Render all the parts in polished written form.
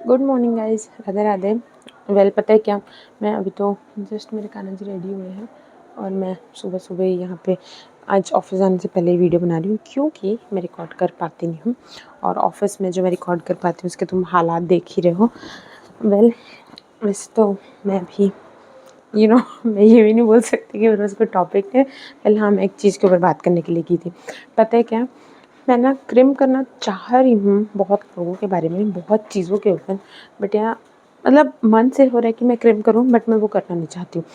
Good morning guys, Radhe Radhe. Well पता है क्या, मैं अभी तो जस्ट मेरे कान्हा जी रेडी हुए हैं और मैं सुबह सुबह ही यहाँ पे आज ऑफिस आने से पहले ही वीडियो बना रही हूँ क्योंकि मैं रिकॉर्ड कर पाती नहीं हूँ। और ऑफिस में जो मैं रिकॉर्ड कर पाती हूँ उसके तुम हालात देख ही रहे हो। वेल वैसे तो मैं भी मैं ये भी नहीं बोल सकती कि मेरे पास कोई टॉपिक है। वेल हाँ, मैं एक चीज़ के ऊपर बात करने के लिए की थी। पता है क्या, मैं ना क्रिम करना चाह रही हूँ बहुत लोगों के बारे में, बहुत चीज़ों के ऊपर, बट यार मतलब मन से हो रहा है कि मैं क्रिम करूँ, बट मैं वो करना नहीं चाहती हूँ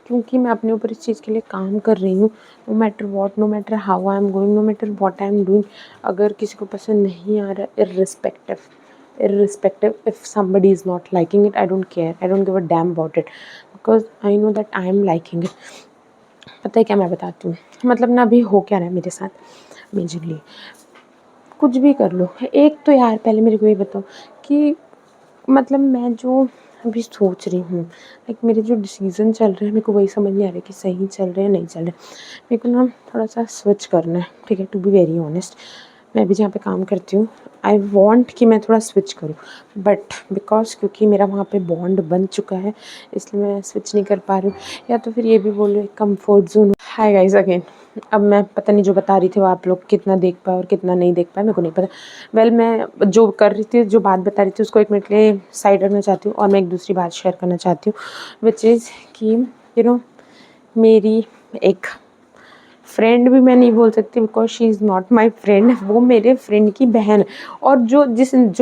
क्योंकि मैं अपने ऊपर इस चीज़ के लिए काम कर रही हूँ। No matter what, no matter how I am going, no matter what I am doing, अगर किसी को पसंद नहीं आ रहा, irrespective if somebody is not liking it, I don't care, I don't give a damn about it because I know that I am liking it. पता है क्या, मैं बताती हूँ मतलब ना अभी हो क्या रहा है मेरे साथ मेजरली। कुछ भी कर लो, एक तो यार पहले मेरे को ये बताओ कि मतलब मैं जो अभी सोच रही हूँ, लाइक मेरे जो डिसीज़न चल रहे हैं मेरे को वही समझ नहीं आ रहा कि सही चल रहे हैं नहीं चल रहे। मेरे को ना थोड़ा सा स्विच करना है, ठीक है, टू बी वेरी ऑनेस्ट। मैं अभी जहाँ पे काम करती हूँ आई वॉन्ट कि मैं थोड़ा स्विच करूँ, बट बिकॉज क्योंकि मेरा वहाँ पे बॉन्ड बन चुका है इसलिए मैं स्विच नहीं कर पा रही हूँ। या तो फिर ये भी बोलो एक comfort zone. Hi guys again. अब मैं पता नहीं जो बता रही थी वो आप लोग कितना देख पाए और कितना नहीं देख पाए, मेरे को नहीं पता। वेल मैं जो कर रही थी, जो बात बता रही थी उसको एक मिनट के लिए साइड रखना चाहती हूँ और मैं एक दूसरी बात शेयर करना चाहती हूँ, विच इज़ कि मेरी एक फ्रेंड भी मैं नहीं बोल सकती because she is not my friend, वो मेरे फ्रेंड की बहन है। और जो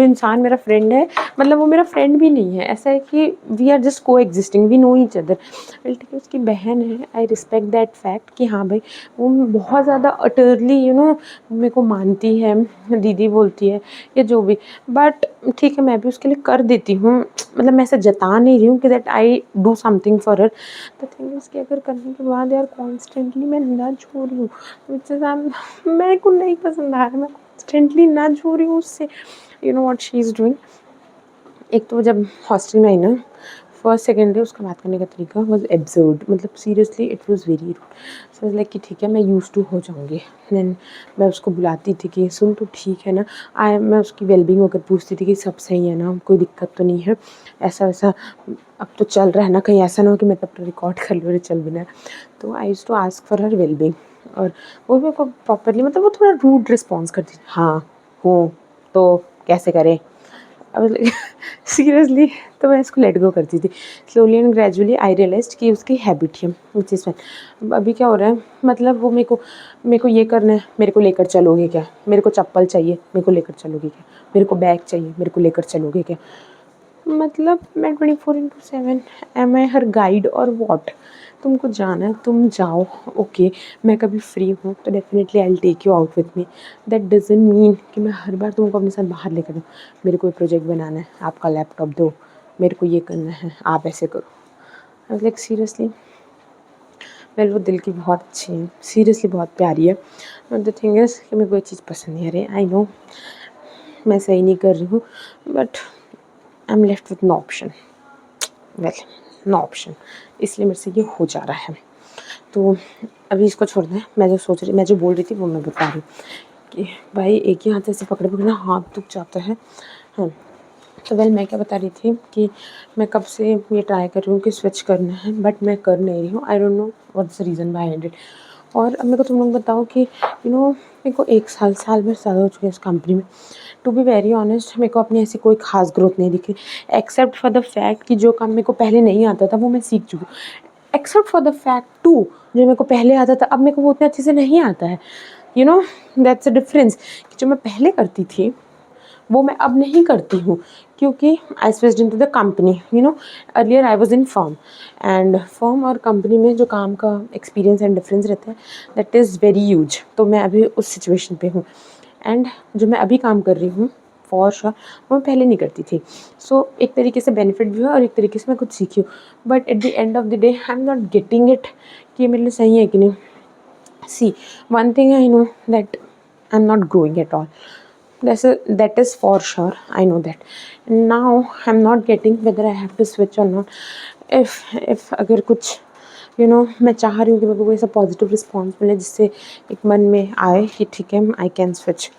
इंसान मेरा फ्रेंड है मतलब वो मेरा फ्रेंड भी नहीं है, ऐसा है कि we are just coexisting, we know each other. Well ठीक है, उसकी बहन है, आई रिस्पेक्ट दैट फैक्ट कि हाँ भाई वो बहुत ज़्यादा अटरली मेरे को मानती है, दीदी बोलती है या जो भी। बट ठीक है, मैं भी उसके लिए कर देती हूँ, मतलब मैं ऐसे जता नहीं रही हूँ कि that I do something for her. The thing is कि अगर करने के बाद यार कॉन्स्टेंटली मैं नच हो रही हूँ, विच इज़ मेरे को नहीं पसंद आ रहा, मैं कॉन्स्टेंटली नच हो रही हूँ उससे। You know what she is doing. एक तो जब हॉस्टल में आई ना, फर्स्ट सेकेंड डे उसका बात करने का तरीका वॉज एब्सर्ड, मतलब seriously it was very rude. So like कि ठीक है मैं यूज़ टू हो जाऊँगी। देन मैं उसको बुलाती थी कि सुन तो ठीक है ना, मैं उसकी वेलबींग होकर पूछती थी कि सब सही है ना, कोई दिक्कत तो नहीं है, ऐसा वैसा अब तो चल रहा है ना, कहीं ऐसा ना हो कि मैं तब रिकॉर्ड कर लूँ और चल भी ना। तो I use to ask for her wellbeing और वो मेरे को प्रॉपरली, मतलब वो थोड़ा रूड रिस्पॉन्स करती थी, हाँ हूँ तो कैसे करें। अब सीरियसली तो मैं इसको लेट गो करती थी। Slowly and gradually I realized कि उसकी हैबिट है, विच इज़ फाइन। अभी क्या हो रहा है, मतलब वो मेरे को ये करना है, मेरे को लेकर चलोगे क्या, मेरे को चप्पल चाहिए, मेरे को लेकर चलोगे क्या, मेरे को बैग चाहिए, मेरे को लेकर चलोगे क्या। मतलब मैं 24/7 एम आई हर गाइड और वॉट। तुमको जाना है तुम जाओ, ओके मैं कभी फ्री हूँ तो definitely I will take you out with me. That doesn't mean कि मैं हर बार तुमको अपने साथ बाहर लेकर जाऊँ। मेरे को प्रोजेक्ट बनाना है, आपका लैपटॉप दो, मेरे को ये करना है, आप ऐसे करो। लाइक सीरियसली, वेल वो दिल की बहुत अच्छी है, सीरियसली बहुत प्यारी है, बट द थिंग इज़ कि मेरे को ये चीज़ पसंद नहीं आ रही। आई नो मैं सही नहीं कर रही हूँ, but I am left with no option. Well no option, इसलिए मेरे से ये हो जा रहा है। तो अभी इसको छोड़ दें, मैं जो बोल रही थी वो मैं बता रही हूँ कि भाई एक ही हाथ से ऐसे पकड़े पकड़े ना हाथ दुख जाता है। हाँ, तो वेल मैं क्या बता रही थी कि मैं कब से ये ट्राई कर रही हूँ कि स्विच करना है, बट मैं कर नहीं रही हूँ। I don't know what's the reason behind it. और अब मेरे को तुम लोग बताओ कि मेरे को 1 साल भर ज़्यादा हो चुका है इस कंपनी में। टू बी वेरी ऑनेस्ट मेरे को अपनी ऐसी कोई ख़ास ग्रोथ नहीं दिखी, एक्सेप्ट फॉर द फैक्ट कि जो काम मेरे को पहले नहीं आता था वो मैं सीख चुकी हूँ। Except for the fact too, जो मेरे को पहले आता था अब मेरे को वो उतने अच्छे से नहीं आता है। दैट्स अ डिफरेंस कि जो मैं पहले करती थी वो मैं अब नहीं करती हूँ क्योंकि I switched into the company. Earlier I was in firm, and firm और कंपनी में जो काम का एक्सपीरियंस एंड डिफरेंस रहता है दैट इज़ वेरी ह्यूज। तो मैं अभी उस सिचुएशन पे हूँ, एंड जो मैं अभी काम कर रही हूँ फॉर श्योर वो मैं पहले नहीं करती थी। सो एक तरीके से बेनिफिट भी हुआ और एक तरीके से मैं कुछ सीखी हूँ, but at the end of the day I am not getting it कि ये मेरे लिए सही है कि नहीं। See one thing I know that I am not growing at all, that is for sure, I know that. Now I'm not getting whether I have to switch or not. if अगर कुछ मैं चाह रही हूँ कि मेरे को कोई ऐसा पॉजिटिव रिस्पॉन्स मिले जिससे एक मन में आए कि ठीक है I can switch.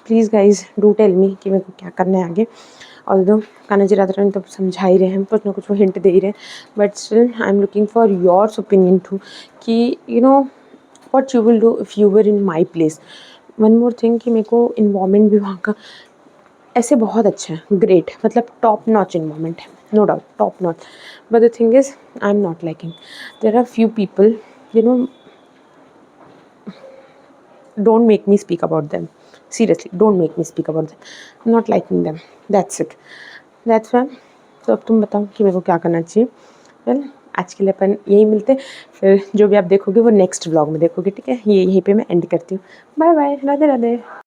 Please guys do tell me कि मेरे को क्या करना है आगे। ऑल्दो कान्हा जी राधा रानी तो समझा ही रहे हैं, कुछ ना कुछ वो हिंट दे ही रहे हैं, but still I am looking for yours opinion too कि you know what you will do if you were in my place. One more thing कि मेरे को इन्वायरमेंट भी वहाँ का ऐसे बहुत अच्छा है, ग्रेट, मतलब टॉप नॉच इन्वायरमेंट है, no doubt top notch, but the thing is I am not liking there are few people you know don't make me speak about them, seriously don't make me speak about them, I'm not liking them, that's it, that's why। तो अब तुम बताओ कि मेरे को क्या करना चाहिए। वेल आज के लिए अपन यही मिलते हैं, फिर जो भी आप देखोगे वो नेक्स्ट व्लॉग में देखोगे, ठीक है। ये यहीं पे मैं एंड करती हूँ। Bye bye, Radhe Radhe.